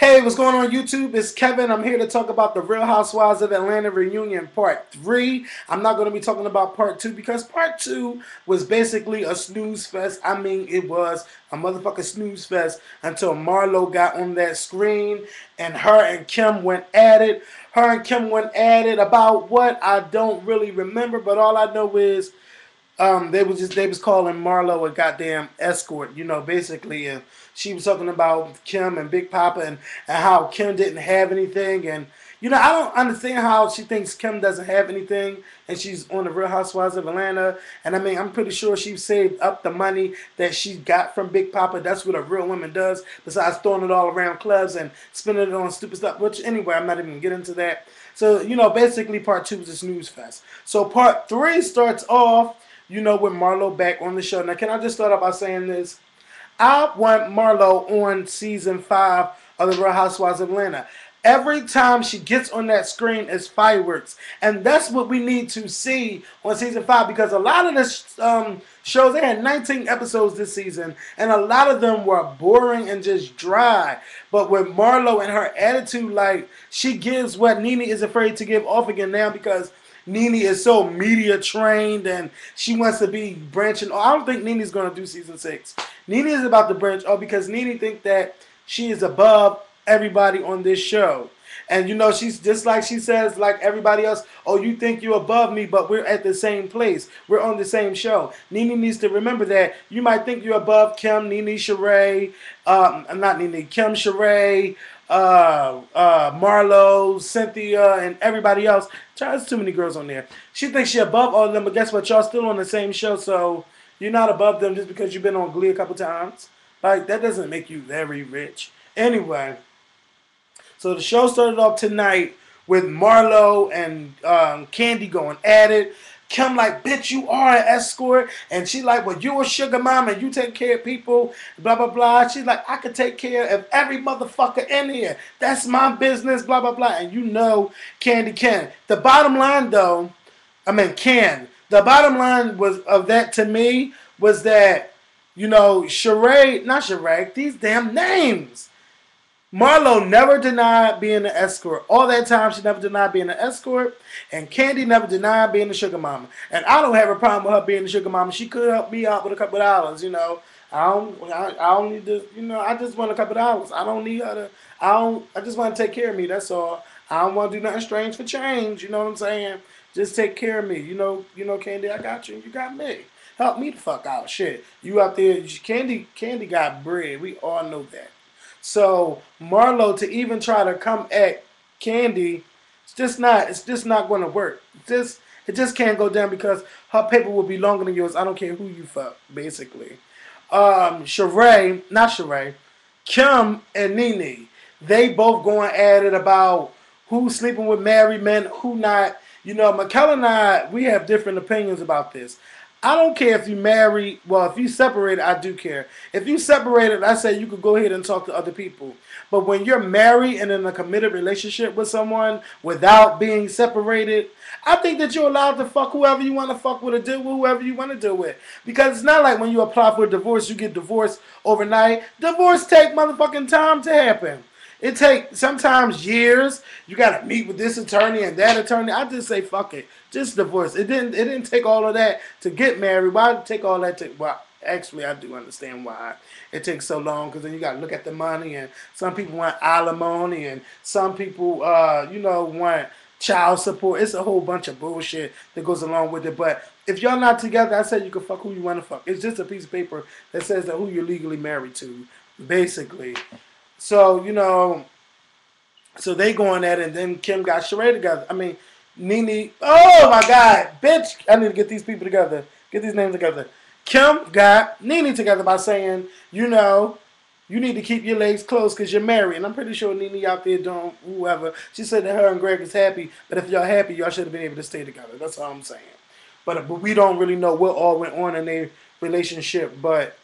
Hey, what's going on YouTube? It's Kevin. I'm here to talk about the Real Housewives of Atlanta reunion part 3. I'm not going to be talking about part 2 because part 2 was basically a snooze fest. I mean, it was a motherfucking snooze fest until Marlo got on that screen and her and Kim went at it. Her and Kim went at it about what I don't really remember, but all I know is they was calling Marlo a goddamn escort, basically, and she was talking about Kim and Big Papa and how Kim didn't have anything, and I don't understand how she thinks Kim doesn't have anything, and she's on the Real Housewives of Atlanta, and I mean I'm pretty sure she saved up the money that she got from Big Papa. That's what a real woman does, besides throwing it all around clubs and spending it on stupid stuff. Which anyway, I'm not even gonna get into that. So basically part 2 was a snooze fest. So part 3 starts off with Marlo back on the show. Now, can I just start off by saying this? I want Marlo on season 5 of The Real Housewives of Atlanta. Every time she gets on that screen, it's fireworks. And that's what we need to see on season 5, because a lot of the shows, they had 19 episodes this season, and a lot of them were boring and just dry. But with Marlo and her attitude, like, she gives what Nene is afraid to give off again now, because Nene is so media trained and she wants to be branching. I don't think Nene's going to do season 6. Nene is about to branch off because Nene thinks that she is above everybody on this show. And she's just like she says, like everybody else, oh, you think you're above me, but we're at the same place. We're on the same show. Nene needs to remember that. You might think you're above Kim, Nene, Sheree, not Nene, Kim, Sheree, Marlo, Cynthia, and everybody else. There's too many girls on there. She thinks she's above all of them, but guess what? Y'all still on the same show, so you're not above them just because you've been on Glee a couple times. Like, that doesn't make you very rich. Anyway, so the show started off tonight with Marlo and Candy going at it. Kim like, bitch, you are an escort. And she like, well, you a sugar mom and you take care of people, blah, blah, blah. She's like, I could take care of every motherfucker in here. That's my business, blah, blah, blah. And Candy can. The bottom line, though, the bottom line was of that to me was that, Sheree, not Sheree, these damn names. Marlo never denied being an escort. All that time, she never denied being an escort. And Candy never denied being a sugar mama. And I don't have a problem with her being a sugar mama. She could help me out with a couple of dollars, I don't need to, I just want a couple of dollars. I don't need her to, I just want to take care of me, that's all. I don't want to do nothing strange for change, you know what I'm saying? Just take care of me. Candy, I got you. You got me. Help me the fuck out. Shit. You out there, Candy got bread. We all know that. So Marlo to even try to come at Candy, it's just not going to work. It just can't go down because her paper will be longer than yours. I don't care who you fuck, basically. Sheree, not Sheree, Kim and Nene, they both going at it about who's sleeping with married men, who not. McKellen and I, we have different opinions about this. I don't care if you marry. Well, if you separated, I do care. If you separated, I say you could go ahead and talk to other people. But when you're married and in a committed relationship with someone without being separated, I think that you're allowed to fuck whoever you want to fuck with or deal with whoever you want to deal with. Because it's not like when you apply for a divorce, you get divorced overnight. Divorce take motherfucking time to happen. It takes sometimes years. You gotta meet with this attorney and that attorney. I just say fuck it. Just divorce. It didn't take all of that to get married. Why did it take all that to? Well, actually, I do understand why it takes so long, because then you gotta look at the money, and some people want alimony, and some people want child support. It's a whole bunch of bullshit that goes along with it. But if y'all not together, I said you can fuck who you want to fuck. It's just a piece of paper that says that who you're legally married to, basically. So, so they going at it, and then Kim got Sheree together. Nene, oh my God, bitch, I need to get these people together. Get these names together. Kim got Nene together by saying, you need to keep your legs closed because you're married. And I'm pretty sure Nene out there doing whoever. She said that her and Greg is happy, but if y'all happy, y'all should have been able to stay together. That's all I'm saying. But we don't really know what all went on in their relationship, but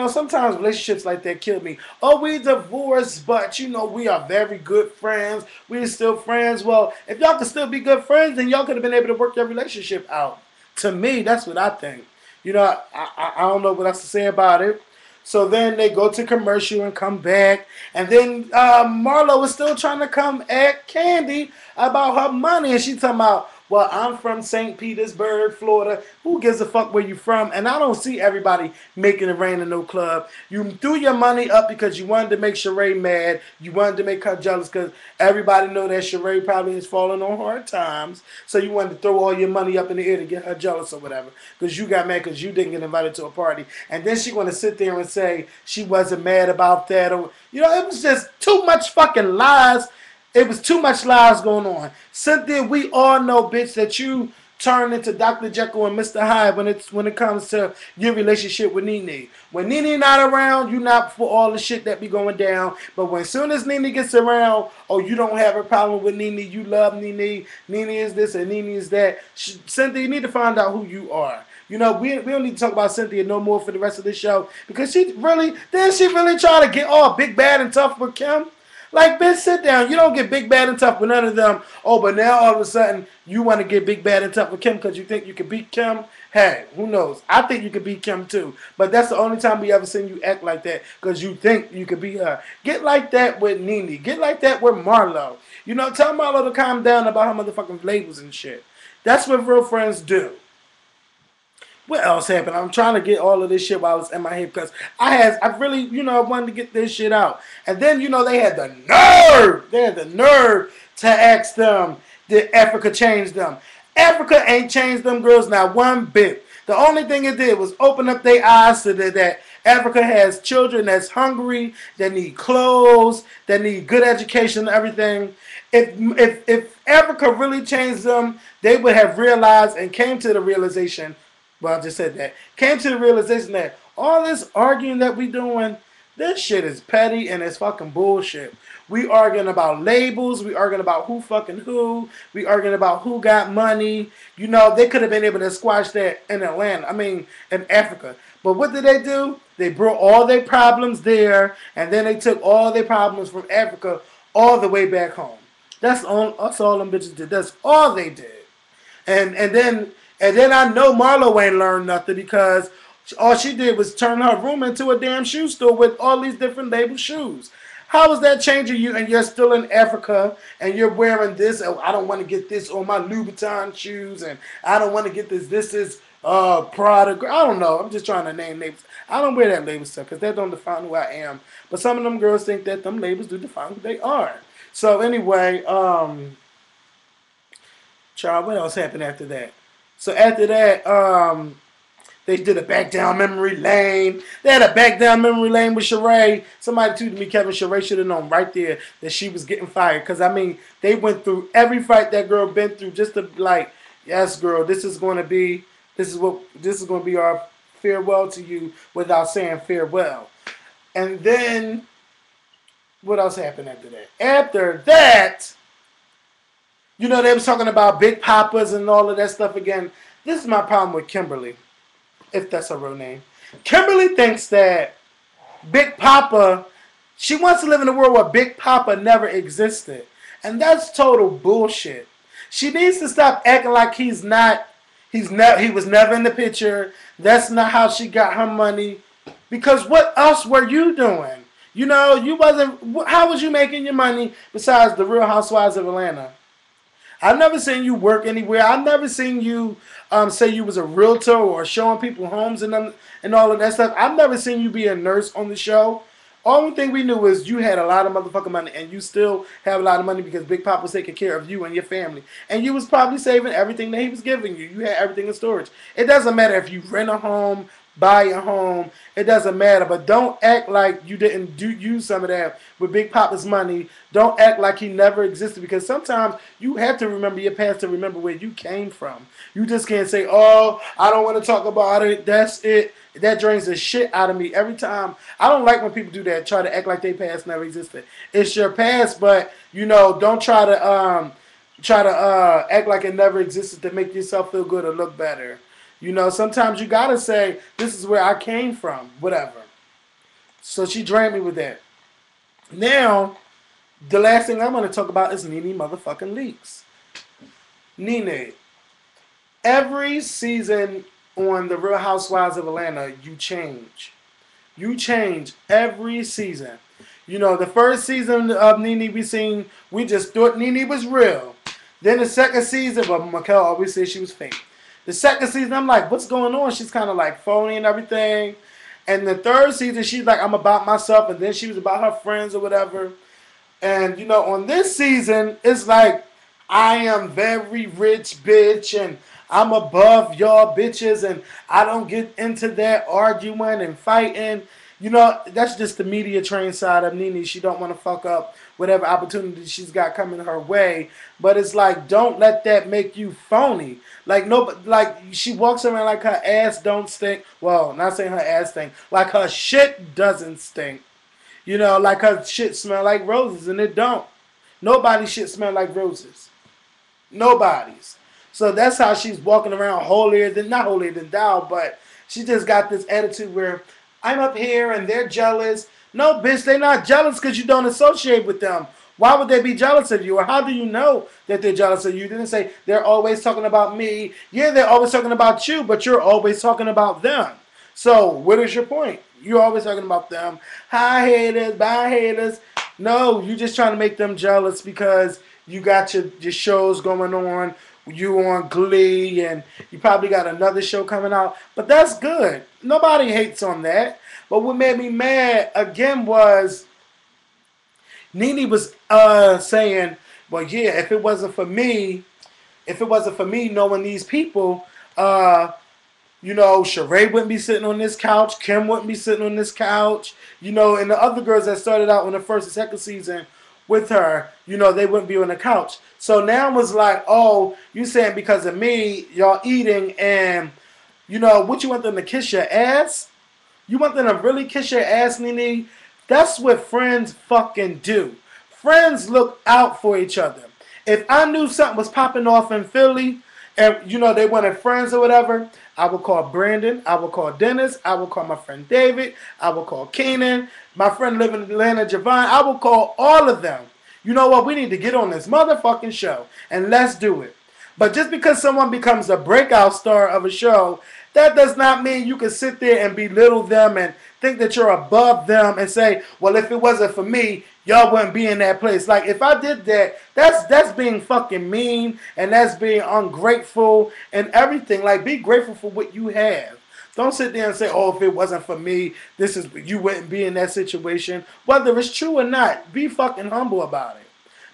sometimes relationships like that kill me. Oh, we divorced, but we are very good friends. We're still friends. Well, if y'all could still be good friends, then y'all could have been able to work your relationship out. To me, that's what I think. I don't know what else to say about it. So then they go to commercial and come back. And then Marlo was still trying to come at Candy about her money. And she talking about, well, I'm from St. Petersburg, Florida. Who gives a fuck where you from? And I don't see everybody making it rain in no club. You threw your money up because you wanted to make Sheree mad. You wanted to make her jealous because everybody know that Sheree probably is falling on hard times. So you wanted to throw all your money up in the air to get her jealous or whatever. Because you got mad because you didn't get invited to a party. And then she want to sit there and say she wasn't mad about that. Or, you know, it was just too much fucking lies. It was too much lies going on. Cynthia, we all know, bitch, that you turn into Dr. Jekyll and Mr. Hyde when it comes to your relationship with Nene. When Nene not around, you not for all the shit that be going down. But when soon as Nene gets around, oh, you don't have a problem with Nene. You love Nene. Nene is this and Nene is that. Cynthia, you need to find out who you are. You know, we don't need to talk about Cynthia no more for the rest of the show because she really try to get all big, bad, and tough with Kim. Like, bitch, sit down. You don't get big, bad, and tough with none of them. Oh, but now all of a sudden you want to get big, bad, and tough with Kim because you think you can beat Kim? Hey, who knows? I think you can beat Kim too. But that's the only time we ever seen you act like that because you think you could beat her. Get like that with Nene. Get like that with Marlo. You know, tell Marlo to calm down about her motherfucking labels and shit. That's what real friends do. What else happened? I'm trying to get all of this shit while it's in my head because I really, wanted to get this shit out. And then, they had the nerve to ask them, did Africa change them? Africa ain't changed them girls not one bit. The only thing it did was open up their eyes to that Africa has children that's hungry, that need clothes, that need good education and everything. If Africa really changed them, they would have realized and came to the realization. Well, I just said that. Came to the realization that all this arguing that we doing, this shit is petty and it's fucking bullshit. We arguing about labels. We arguing about who fucking who. We arguing about who got money. They could have been able to squash that in Atlanta. I mean, in Africa. But what did they do? They brought all their problems there, and then they took all their problems from Africa all the way back home. That's all them bitches did. That's all they did. And then I know Marlo ain't learned nothing because all she did was turn her room into a damn shoe store with all these different label shoes. How is that changing you and you're still in Africa and you're wearing this? Oh, I don't want to get this on my Louboutin shoes and I don't want to get this. This is Prada. I don't know. I'm just trying to name labels. I don't wear that label stuff because that don't define who I am. But some of them girls think that them labels do define who they are. So anyway, Charles, what else happened after that? So after that, they did a back down memory lane. They had a back down memory lane with Sheree. Somebody tweeted me, Kevin, Sheree should have known right there that she was getting fired. Because, I mean, they went through every fight that girl been through just to be like, yes, girl, this is going to be our farewell to you without saying farewell. And then, what else happened after that? After that, they was talking about Big Papas and all of that stuff again. This is my problem with Kimberly, if that's her real name. Kimberly thinks that Big Papa, she wants to live in a world where Big Papa never existed. And that's total bullshit. She needs to stop acting like he was never in the picture. That's not how she got her money. Because what else were you doing? How was you making your money besides the Real Housewives of Atlanta? I've never seen you work anywhere. I've never seen you say you was a realtor or showing people homes and all of that stuff. I've never seen you be a nurse on the show. Only thing we knew was you had a lot of motherfucking money and you still have a lot of money because Big Papa was taking care of you and your family. And you was probably saving everything that he was giving you. You had everything in storage. It doesn't matter if you rent a home, buy a home. It doesn't matter. But don't act like you didn't use some of that with Big Papa's money. Don't act like he never existed because sometimes you have to remember your past to remember where you came from. You just can't say, oh, I don't want to talk about it. That's it. That drains the shit out of me every time. I don't like when people do that, try to act like their past never existed. It's your past, but, don't try to act like it never existed to make yourself feel good or look better. Sometimes you gotta say, this is where I came from, whatever. So she drained me with that. Now, the last thing I'm gonna talk about is Nene motherfucking Leakes. Nene, every season on The Real Housewives of Atlanta, you change. You change every season. You know, the first season of Nene we just thought Nene was real. Then the second season, but Mikel always said she was fake. The second season, I'm like, what's going on? She's kind of like phony and everything. And the third season, she's like, I'm about myself. And then she was about her friends or whatever. And you know, on this season, it's like I am very rich, bitch, and I'm above y'all bitches, and I don't get into that arguing and fighting. You know, that's just the media trained side of Nene. She don't want to fuck up whatever opportunity she's got coming her way. But it's like, don't let that make you phony. Like no, like she walks around like her ass don't stink. Well, not saying her ass stink. Like her shit doesn't stink. You know, like her shit smell like roses, and it don't. Nobody's shit smell like roses. Nobody's. So that's how she's walking around not holier than thou, but she just got this attitude where I'm up here and they're jealous. No, bitch, they're not jealous because you don't associate with them. Why would they be jealous of you? Or how do you know that they're jealous of you? You didn't say they're always talking about me. Yeah, they're always talking about you, but you're always talking about them. So what is your point? You're always talking about them. Hi haters, bye haters. No, you're just trying to make them jealous because you got your shows going on. You on Glee, and you probably got another show coming out. But that's good. Nobody hates on that. But what made me mad again was Nene was saying, "Well, yeah, if it wasn't for me knowing these people, you know, Sheree wouldn't be sitting on this couch. Kim wouldn't be sitting on this couch. You know, and the other girls that started out on the first and second season with her, you know, they wouldn't be on the couch. So now it was like, oh, you saying because of me, y'all eating and, you know, what you want them to kiss your ass? You want them to really kiss your ass, Nene? That's what friends fucking do. Friends look out for each other. If I knew something was popping off in Philly and, you know, they wanted friends or whatever, I would call Brandon. I would call Dennis. I would call my friend David. I would call Keenan. My friend living in Atlanta, Javon. I would call all of them. You know what? We need to get on this motherfucking show and let's do it. But just because someone becomes a breakout star of a show, that does not mean you can sit there and belittle them and think that you're above them and say, well, if it wasn't for me, y'all wouldn't be in that place. Like, if I did that, that's being fucking mean and that's being ungrateful and everything. Like, be grateful for what you have. Don't sit there and say, oh, if it wasn't for me, you wouldn't be in that situation. Whether it's true or not, be fucking humble about it.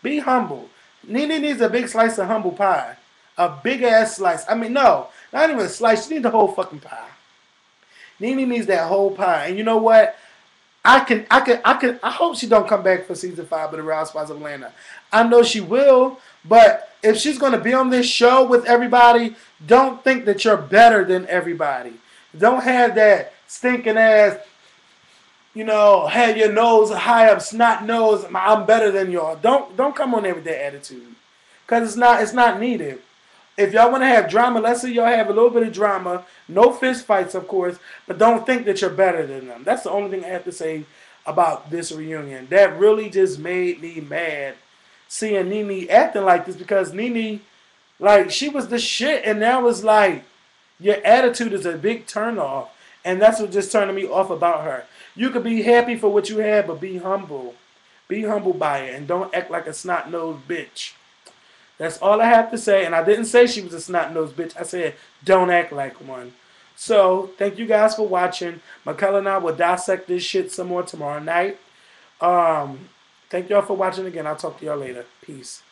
Be humble. Nene needs a big slice of humble pie. A big ass slice. I mean, no, not even a slice. She needs the whole fucking pie. Nene needs that whole pie. And you know what? I hope she don't come back for season 5 of the Real Housewives of Atlanta. I know she will, but if she's gonna be on this show with everybody, don't think that you're better than everybody. Don't have that stinking ass, you know, have your nose high up, snot nose. I'm better than y'all. Don't come on there with that attitude, cause it's not needed. If y'all want to have drama, let's say y'all have a little bit of drama. No fist fights, of course, but don't think that you're better than them. That's the only thing I have to say about this reunion. That really just made me mad seeing Nene acting like this because Nene, like, she was the shit, and now it's like your attitude is a big turnoff, and that's what just turning me off about her. You could be happy for what you have, but be humble. Be humble by it, and don't act like a snot-nosed bitch. That's all I have to say. And I didn't say she was a snot-nosed bitch. I said, don't act like one. So, thank you guys for watching. Michaela and I will dissect this shit some more tomorrow night. Thank y'all for watching again. I'll talk to y'all later. Peace.